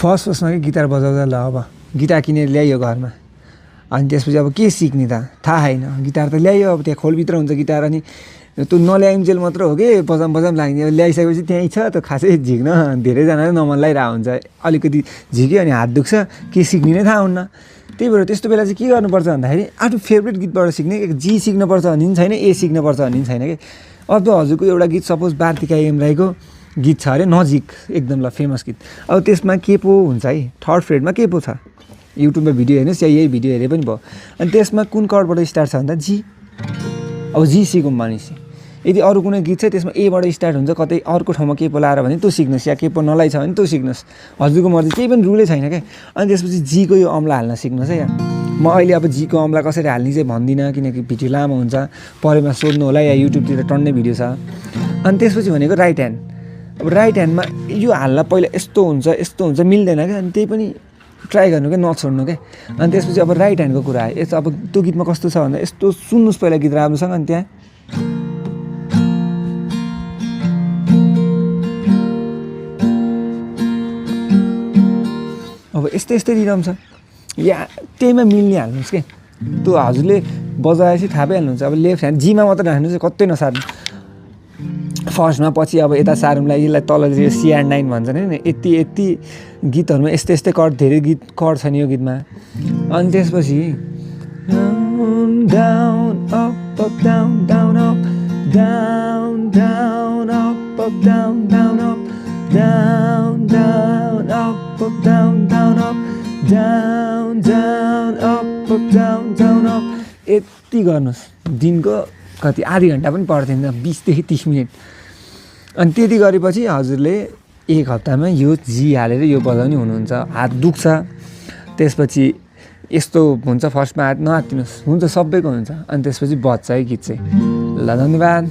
फर्स्टमा कि गिटार बजाउँदा ल अब गिटार किनेर ल्याइयो घरमा अनि त्यसपछि अब के सिक्ने त थाहा छैन गिटार त ल्याइयो अब त्यहाँ खोलभित्र हुन्छ गिटार अनि त्यो नल्याइन्जेल मात्र हो कि बजाम लाग्ने ल्याइसकेपछि त्यहीँ छ त खासै झिक्न धेरैजनाले नमन लगाइरहेको हुन्छ अलिकति झिक्यो अनि हात दुख्छ के सिक्ने नै थाहा हुन्न त्यही भएर त्यस्तो बेला चाहिँ के गर्नुपर्छ भन्दाखेरि आफ्नो फेभरेट गीतबाट सिक्ने जी सिक्नुपर्छ भन्ने पनि छैन ए सिक्नुपर्छ भन्ने पनि छैन कि अब त हजुरको एउटा गीत सपोज बार्तिका एम राईको गीत छ अरे नजिक एकदम ल फेमस गीत अब त्यसमा के पो हुन्छ है थर्ड फ्रेडमा के पो छ युट्युबमा भिडियो हेर्नुहोस् या यही भिडियो हेरे पनि भयो अनि त्यसमा कुन कर्डबाट स्टार्ट छ भन्दा जी अब जी सिकौँ भनेपछि यदि अरू कुनै गीत छ त्यसमा एबाट स्टार्ट हुन्छ कतै अर्को ठाउँमा के पो लाएर भने त्यो सिक्नुहोस् या के पो नलाइ छ भने त्यो सिक्नुहोस् हजुरको मर्जी केही पनि रुलै छैन क्या अनि त्यसपछि जीको यो अम्ला हाल्न सिक्नुहोस् है म अहिले अब जीको अम्ला कसरी हाल्ने चाहिँ भन्दिनँ किनकि भिडियो लामो हुन्छ परेमा सोध्नु होला या युट्युबतिर टन्नै भिडियो छ अनि त्यसपछि भनेको राइट ह्यान्ड अब राइट ह्यान्डमा यो हाल्न पहिला यस्तो हुन्छ मिल्दैन क्या अनि त्यही पनि ट्राई गर्नु क्या नछोड्नु क्या अनि त्यसपछि अब राइट ह्यान्डको कुरा आयो यस्तो अब त्यो गीतमा कस्तो छ भन्दा यस्तो सुन्नुहोस् पहिला गीत राम्रोसँग अनि त्यहाँ अब यस्तै रिदम छ या त्यहीमा मिल्ने हाल्नुहोस् के त्यो हजुरले बजाएपछि थाहा पाइहाल्नुहुन्छ अब लेफ्ट ह्यान्ड जीमा मात्र राख्नु चाहिँ कतै नसार्नु फर्स्टमा पछि अब यता सारौँलाई यसलाई तल CR9 भन्छन् नि यति गीतहरूमा यस्तै कर्ड धेरै गीत कर्ड छ नि यो गीतमा अनि त्यसपछि down up up down down up down down up up down down up down down up up down down up down down up up down down up यति गर्नुहोस् दिनको कति आधी घन्टा पनि पर्दैन 20 देखि 30 मिनट अनि त्यति गरेपछि हजुरले एक हप्तामा यो जी हालेर यो बजाउने हुनुहुन्छ हात दुख्छ त्यसपछि यस्तो हुन्छ फर्स्टमा हात नहातिनुहोस् हुन्छ सबैको हुन्छ अनि त्यसपछि बज्छ है गीत चाहिँ ल धन्यवाद।